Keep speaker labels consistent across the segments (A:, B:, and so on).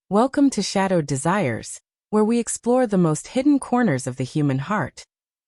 A: Welcome to Shadowed Desires, where we explore the most hidden corners of the human heart.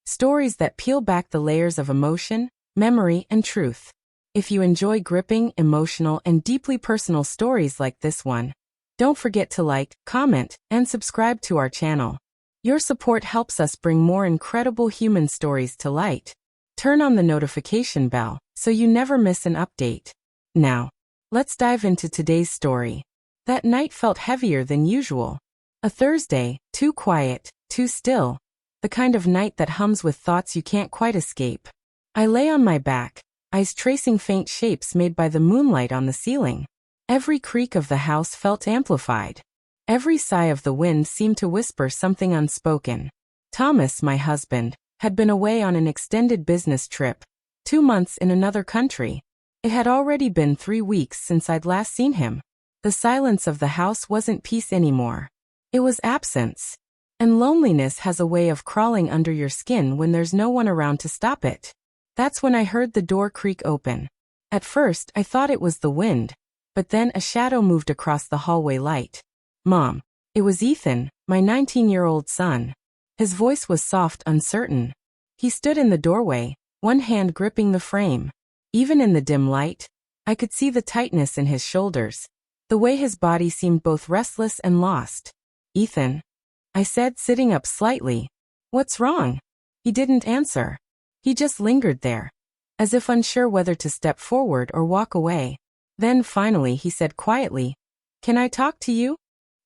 A: Stories that peel back the layers of emotion, memory, and truth. If you enjoy gripping, emotional, and deeply personal stories like this one, don't forget to like, comment, and subscribe to our channel. Your support helps us bring more incredible human stories to light. Turn on the notification bell so you never miss an update. Now, let's dive into today's story. That night felt heavier than usual. A Thursday, too quiet, too still. The kind of night that hums with thoughts you can't quite escape. I lay on my back, eyes tracing faint shapes made by the moonlight on the ceiling. Every creak of the house felt amplified. Every sigh of the wind seemed to whisper something unspoken. Thomas, my husband, had been away on an extended business trip, 2 months in another country. It had already been 3 weeks since I'd last seen him. The silence of the house wasn't peace anymore. It was absence. And loneliness has a way of crawling under your skin when there's no one around to stop it. That's when I heard the door creak open. At first, I thought it was the wind, but then a shadow moved across the hallway light. Mom. It was Ethan, my 19-year-old son. His voice was soft, uncertain. He stood in the doorway, one hand gripping the frame. Even in the dim light, I could see the tightness in his shoulders. The way his body seemed both restless and lost. Ethan, I said, sitting up slightly. What's wrong? He didn't answer. He just lingered there, as if unsure whether to step forward or walk away. Then finally he said quietly, "Can I talk to you?"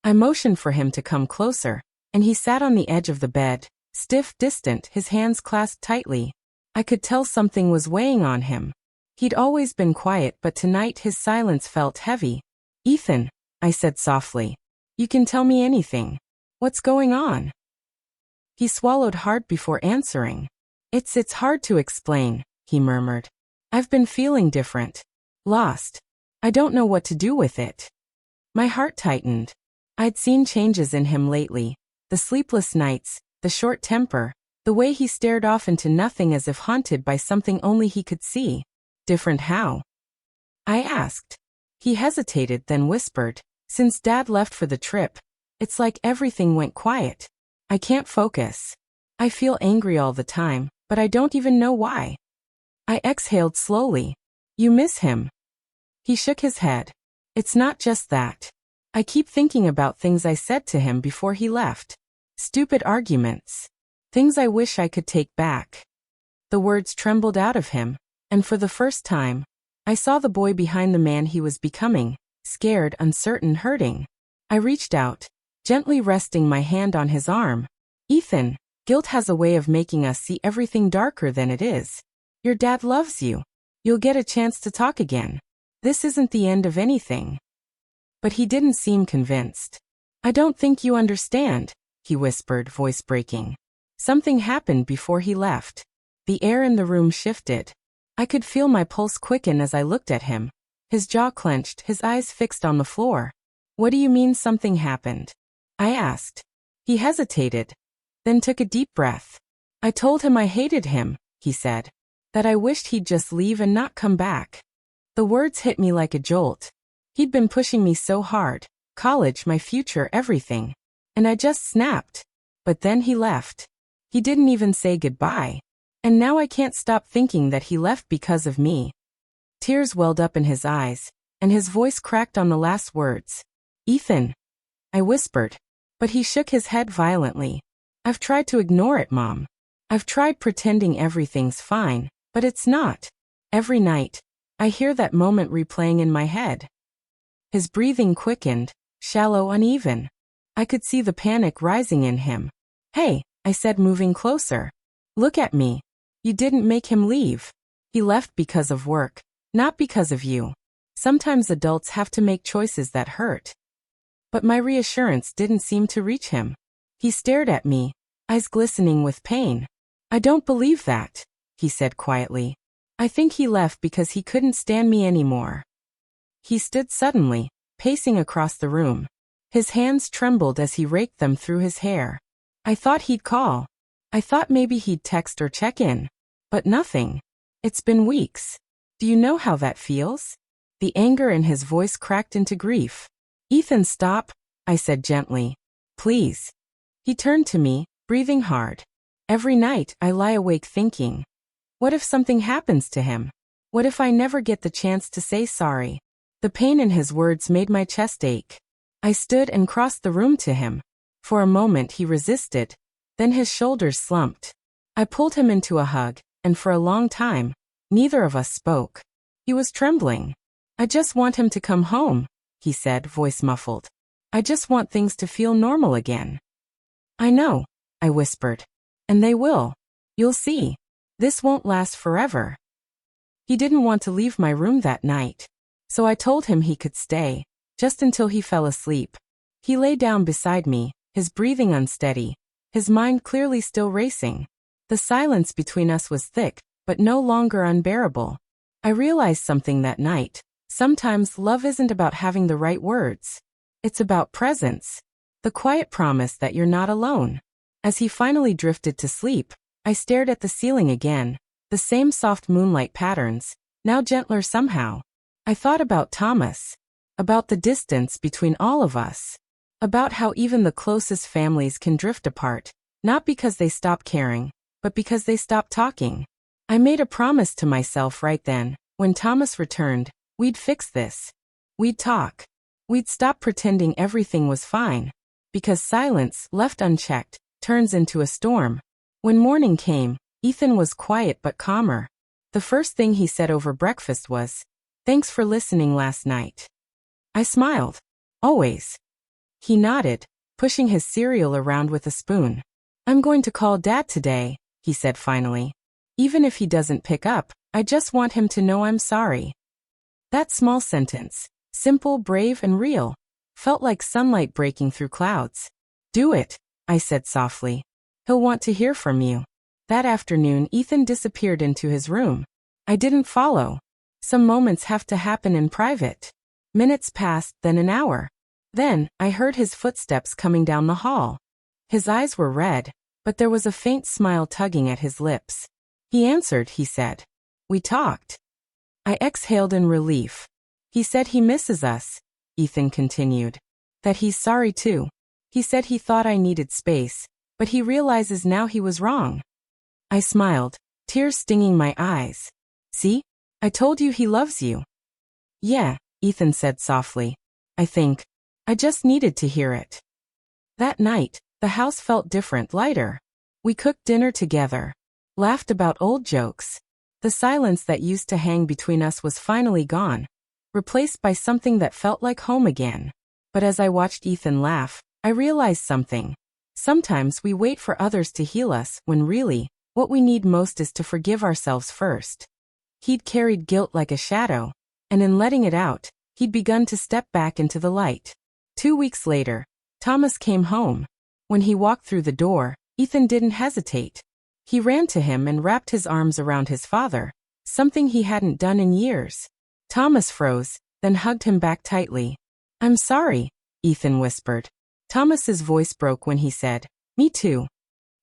A: I motioned for him to come closer, and he sat on the edge of the bed, stiff, distant, his hands clasped tightly. I could tell something was weighing on him. He'd always been quiet, but tonight his silence felt heavy. "Ethan," I said softly, "you can tell me anything. What's going on?" He swallowed hard before answering. It's hard to explain," he murmured. "I've been feeling different. Lost. I don't know what to do with it." My heart tightened. I'd seen changes in him lately. The sleepless nights, the short temper, the way he stared off into nothing as if haunted by something only he could see. Different how? I asked. He hesitated, then whispered, "Since Dad left for the trip, it's like everything went quiet. I can't focus. I feel angry all the time, but I don't even know why." I exhaled slowly. "You miss him?" He shook his head. "It's not just that. I keep thinking about things I said to him before he left. Stupid arguments. Things I wish I could take back." The words trembled out of him, and for the first time, I saw the boy behind the man he was becoming, scared, uncertain, hurting. I reached out, gently resting my hand on his arm. "Ethan, guilt has a way of making us see everything darker than it is. Your dad loves you. You'll get a chance to talk again. This isn't the end of anything." But he didn't seem convinced. "I don't think you understand," he whispered, voice breaking. "Something happened before he left." The air in the room shifted. I could feel my pulse quicken as I looked at him. His jaw clenched, his eyes fixed on the floor. "What do you mean something happened?" I asked. He hesitated, then took a deep breath. "I told him I hated him," he said. "That I wished he'd just leave and not come back." The words hit me like a jolt. He'd been pushing me so hard. College, my future, everything. And I just snapped. But then he left. He didn't even say goodbye. And now I can't stop thinking that he left because of me. Tears welled up in his eyes, and his voice cracked on the last words. "Ethan," I whispered, but he shook his head violently. "I've tried to ignore it, Mom. I've tried pretending everything's fine, but it's not. Every night, I hear that moment replaying in my head." His breathing quickened, shallow, uneven. I could see the panic rising in him. "Hey," I said, moving closer. "Look at me. You didn't make him leave. He left because of work, not because of you. Sometimes adults have to make choices that hurt." But my reassurance didn't seem to reach him. He stared at me, eyes glistening with pain. "I don't believe that," he said quietly. "I think he left because he couldn't stand me anymore." He stood suddenly, pacing across the room. His hands trembled as he raked them through his hair. I thought he'd call. I thought maybe he'd text or check in. But nothing. "It's been weeks. Do you know how that feels?" The anger in his voice cracked into grief. "Ethan, stop," I said gently. Please. He turned to me, breathing hard. Every night, I lie awake thinking, what if something happens to him? What if I never get the chance to say sorry? The pain in his words made my chest ache. I stood and crossed the room to him. For a moment he resisted, then his shoulders slumped. I pulled him into a hug, and for a long time, neither of us spoke. He was trembling. I just want him to come home, he said, voice muffled. I just want things to feel normal again. I know, I whispered. And they will. You'll see. This won't last forever. He didn't want to leave my room that night, so I told him he could stay, just until he fell asleep. He lay down beside me, his breathing unsteady, his mind clearly still racing. The silence between us was thick, but no longer unbearable. I realized something that night. Sometimes love isn't about having the right words. It's about presence. The quiet promise that you're not alone. As he finally drifted to sleep, I stared at the ceiling again. The same soft moonlight patterns, now gentler somehow. I thought about Thomas. About the distance between all of us. About how even the closest families can drift apart, not because they stop caring, but because they stop talking. I made a promise to myself right then. When Thomas returned, we'd fix this. We'd talk. We'd stop pretending everything was fine. Because silence, left unchecked, turns into a storm. When morning came, Ethan was quiet but calmer. The first thing he said over breakfast was, "Thanks for listening last night." I smiled. Always. He nodded, pushing his cereal around with a spoon. "I'm going to call Dad today," he said finally. "Even if he doesn't pick up, I just want him to know I'm sorry." That small sentence, simple, brave, and real, felt like sunlight breaking through clouds. "Do it," I said softly. "He'll want to hear from you." That afternoon, Ethan disappeared into his room. I didn't follow. Some moments have to happen in private. Minutes passed, then an hour. Then, I heard his footsteps coming down the hall. His eyes were red, but there was a faint smile tugging at his lips. "He answered," he said. "We talked." I exhaled in relief. "He said he misses us," Ethan continued. "That he's sorry too. He said he thought I needed space, but he realizes now he was wrong." I smiled, tears stinging my eyes. "See? I told you he loves you." "Yeah," Ethan said softly. "I think. I just needed to hear it." That night, the house felt different, lighter. We cooked dinner together, laughed about old jokes. The silence that used to hang between us was finally gone, replaced by something that felt like home again. But as I watched Ethan laugh, I realized something. Sometimes we wait for others to heal us, when really, what we need most is to forgive ourselves first. He'd carried guilt like a shadow, and in letting it out, he'd begun to step back into the light. 2 weeks later, Thomas came home. When he walked through the door, Ethan didn't hesitate. He ran to him and wrapped his arms around his father, something he hadn't done in years. Thomas froze, then hugged him back tightly. "I'm sorry," Ethan whispered. Thomas's voice broke when he said, "Me too."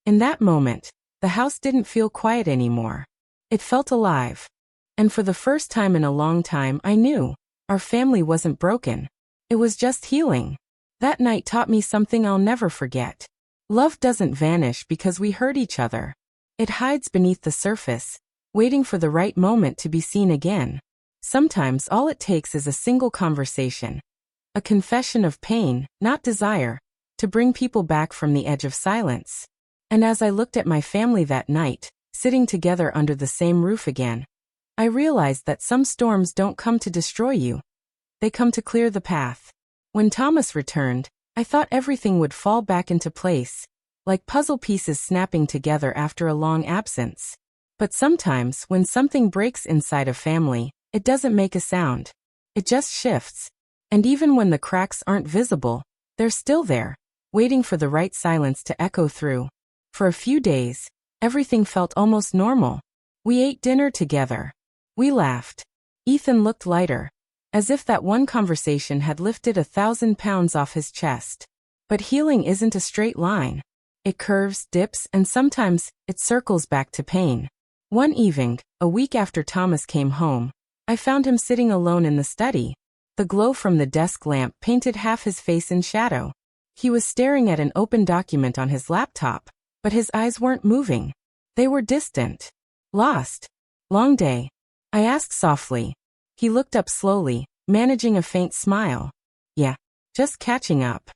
A: In that moment, the house didn't feel quiet anymore. It felt alive. And for the first time in a long time, I knew our family wasn't broken. It was just healing. That night taught me something I'll never forget. Love doesn't vanish because we hurt each other. It hides beneath the surface, waiting for the right moment to be seen again. Sometimes all it takes is a single conversation, a confession of pain, not desire, to bring people back from the edge of silence. And as I looked at my family that night, sitting together under the same roof again, I realized that some storms don't come to destroy you. They come to clear the path. When Thomas returned, I thought everything would fall back into place, like puzzle pieces snapping together after a long absence. But sometimes, when something breaks inside a family, it doesn't make a sound. It just shifts. And even when the cracks aren't visible, they're still there, waiting for the right silence to echo through. For a few days, everything felt almost normal. We ate dinner together. We laughed. Ethan looked lighter, as if that one conversation had lifted 1,000 pounds off his chest. But healing isn't a straight line. It curves, dips, and sometimes it circles back to pain. One evening, a week after Thomas came home, I found him sitting alone in the study. The glow from the desk lamp painted half his face in shadow. He was staring at an open document on his laptop, but his eyes weren't moving. They were distant. Lost. Long day? I asked softly. He looked up slowly, managing a faint smile. Yeah, just catching up.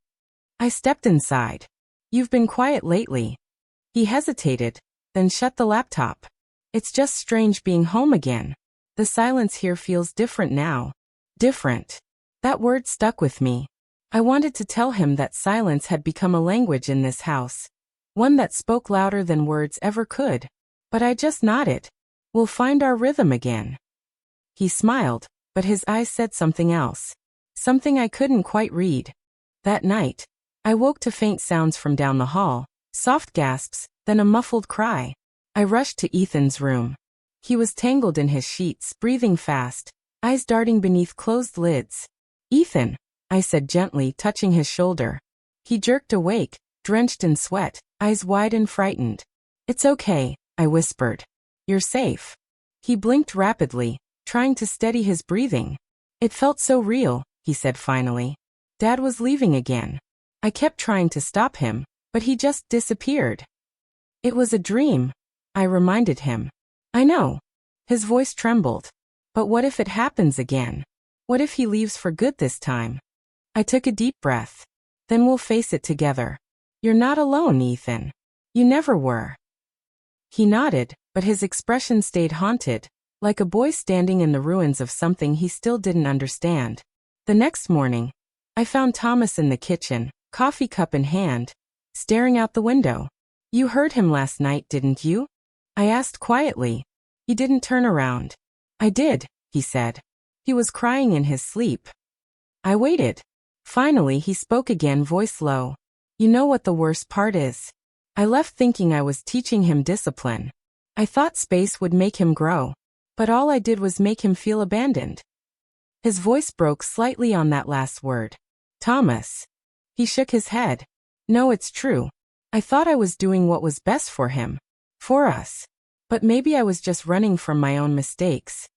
A: I stepped inside. You've been quiet lately. He hesitated, then shut the laptop. It's just strange being home again. The silence here feels different now. Different. That word stuck with me. I wanted to tell him that silence had become a language in this house. One that spoke louder than words ever could. But I just nodded. We'll find our rhythm again. He smiled, but his eyes said something else. Something I couldn't quite read. That night, I woke to faint sounds from down the hall, soft gasps, then a muffled cry. I rushed to Ethan's room. He was tangled in his sheets, breathing fast, eyes darting beneath closed lids. Ethan, I said gently, touching his shoulder. He jerked awake, drenched in sweat, eyes wide and frightened. It's okay, I whispered. You're safe. He blinked rapidly, trying to steady his breathing. It felt so real, he said finally. Dad was leaving again. I kept trying to stop him, but he just disappeared. It was a dream, I reminded him. I know. His voice trembled. But what if it happens again? What if he leaves for good this time? I took a deep breath. Then we'll face it together. You're not alone, Ethan. You never were. He nodded, but his expression stayed haunted, like a boy standing in the ruins of something he still didn't understand. The next morning, I found Thomas in the kitchen, coffee cup in hand, staring out the window. You heard him last night, didn't you? I asked quietly. He didn't turn around. I did, he said. He was crying in his sleep. I waited. Finally, he spoke again, voice low. You know what the worst part is? I left thinking I was teaching him discipline. I thought space would make him grow. But all I did was make him feel abandoned. His voice broke slightly on that last word. Thomas. He shook his head. No, it's true. I thought I was doing what was best for him. For us. But maybe I was just running from my own mistakes.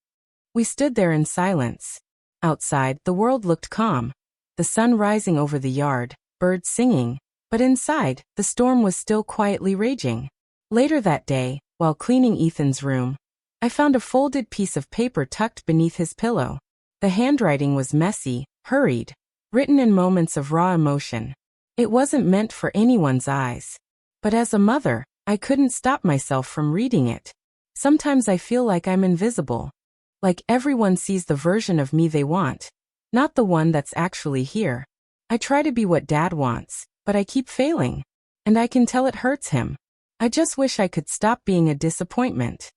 A: We stood there in silence. Outside, the world looked calm. The sun rising over the yard, birds singing. But inside, the storm was still quietly raging. Later that day, while cleaning Ethan's room, I found a folded piece of paper tucked beneath his pillow. The handwriting was messy, hurried, written in moments of raw emotion. It wasn't meant for anyone's eyes. But as a mother, I couldn't stop myself from reading it. Sometimes I feel like I'm invisible. Like everyone sees the version of me they want, not the one that's actually here. I try to be what Dad wants, but I keep failing. And I can tell it hurts him. I just wish I could stop being a disappointment.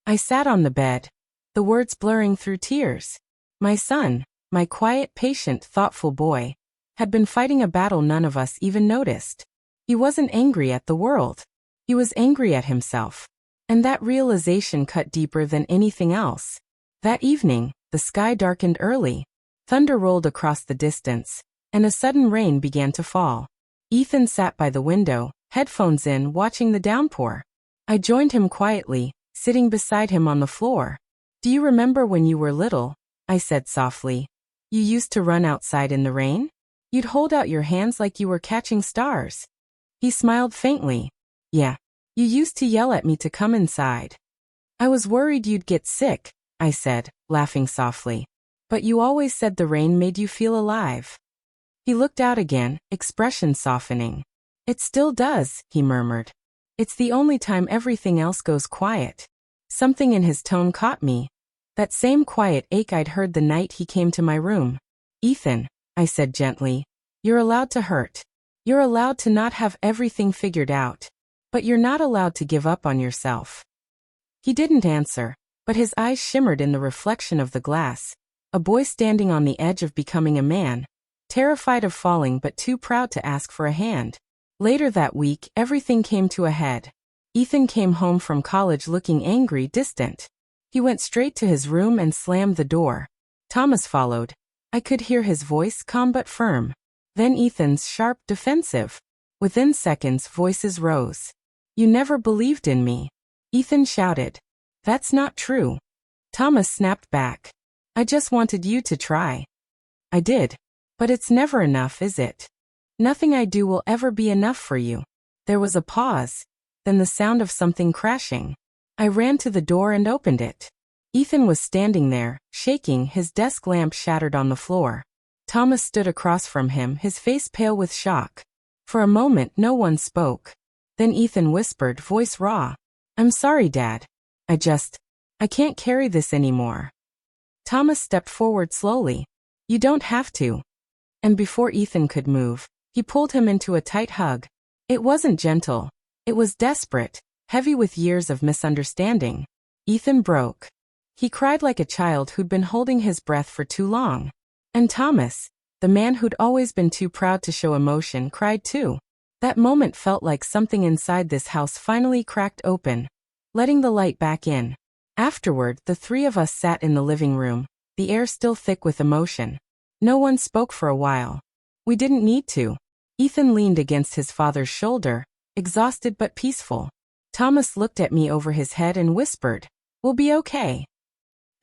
A: I sat on the bed, the words blurring through tears. My son, my quiet, patient, thoughtful boy, had been fighting a battle none of us even noticed. He wasn't angry at the world. He was angry at himself. And that realization cut deeper than anything else. That evening, the sky darkened early. Thunder rolled across the distance, and a sudden rain began to fall. Ethan sat by the window, headphones in, watching the downpour. I joined him quietly, sitting beside him on the floor. Do you remember when you were little? I said softly. You used to run outside in the rain? You'd hold out your hands like you were catching stars. He smiled faintly. Yeah. You used to yell at me to come inside. I was worried you'd get sick, I said, laughing softly. But you always said the rain made you feel alive. He looked out again, expression softening. It still does, he murmured. It's the only time everything else goes quiet. Something in his tone caught me. That same quiet ache I'd heard the night he came to my room. Ethan, I said gently, you're allowed to hurt. You're allowed to not have everything figured out. But you're not allowed to give up on yourself. He didn't answer, but his eyes shimmered in the reflection of the glass. A boy standing on the edge of becoming a man, terrified of falling but too proud to ask for a hand. Later that week, everything came to a head. Ethan came home from college looking angry, distant. He went straight to his room and slammed the door. Thomas followed. I could hear his voice, calm but firm. Then Ethan's, sharp, defensive. Within seconds, voices rose. You never believed in me. Ethan shouted. That's not true. Thomas snapped back. I just wanted you to try. I did. But it's never enough, is it? Nothing I do will ever be enough for you. There was a pause, then the sound of something crashing. I ran to the door and opened it. Ethan was standing there, shaking, his desk lamp shattered on the floor. Thomas stood across from him, his face pale with shock. For a moment no one spoke. Then Ethan whispered, voice raw. I'm sorry, Dad. I can't carry this anymore. Thomas stepped forward slowly. You don't have to. And before Ethan could move, he pulled him into a tight hug. It wasn't gentle. It was desperate, heavy with years of misunderstanding. Ethan broke. He cried like a child who'd been holding his breath for too long. And Thomas, the man who'd always been too proud to show emotion, cried too. That moment felt like something inside this house finally cracked open, letting the light back in. Afterward, the three of us sat in the living room, the air still thick with emotion. No one spoke for a while. We didn't need to. Ethan leaned against his father's shoulder, exhausted but peaceful. Thomas looked at me over his head and whispered, "We'll be okay."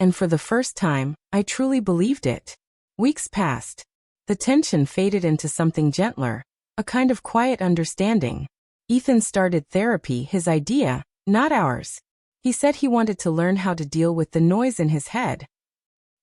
A: And for the first time, I truly believed it. Weeks passed. The tension faded into something gentler, a kind of quiet understanding. Ethan started therapy, his idea, not ours. He said he wanted to learn how to deal with the noise in his head.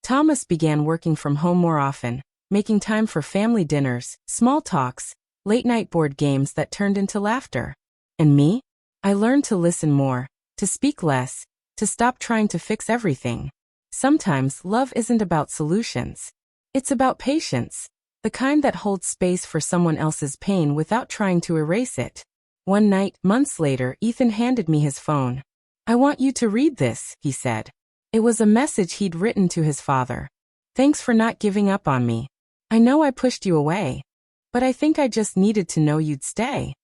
A: Thomas began working from home more often, making time for family dinners, small talks, late-night board games that turned into laughter. And me? I learned to listen more, to speak less, to stop trying to fix everything. Sometimes love isn't about solutions. It's about patience, the kind that holds space for someone else's pain without trying to erase it. One night, months later, Ethan handed me his phone. I want you to read this, he said. It was a message he'd written to his father. Thanks for not giving up on me. I know I pushed you away, but I think I just needed to know you'd stay.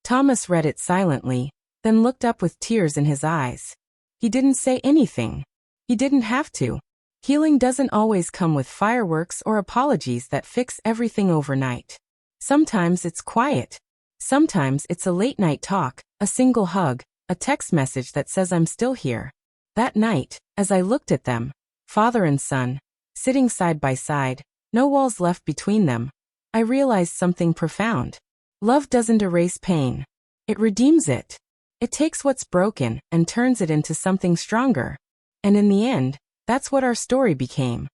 A: Thomas read it silently, then looked up with tears in his eyes. He didn't say anything. He didn't have to. Healing doesn't always come with fireworks or apologies that fix everything overnight. Sometimes it's quiet. Sometimes it's a late-night talk, a single hug, a text message that says I'm still here. That night, as I looked at them, father and son, sitting side by side, no walls left between them, I realized something profound. Love doesn't erase pain. It redeems it. It takes what's broken and turns it into something stronger. And in the end, that's what our story became.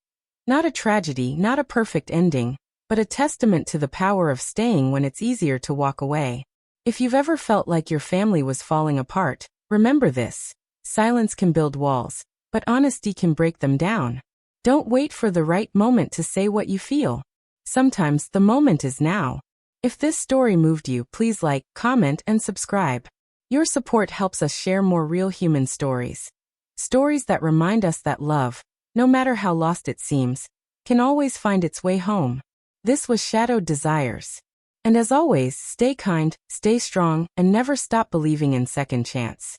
A: Not a tragedy, not a perfect ending, but a testament to the power of staying when it's easier to walk away. If you've ever felt like your family was falling apart, remember this. Silence can build walls, but honesty can break them down. Don't wait for the right moment to say what you feel. Sometimes the moment is now. If this story moved you, please like, comment, and subscribe. Your support helps us share more real human stories. Stories that remind us that love, no matter how lost it seems, can always find its way home. This was Shadowed Desires. And as always, stay kind, stay strong, and never stop believing in second chance.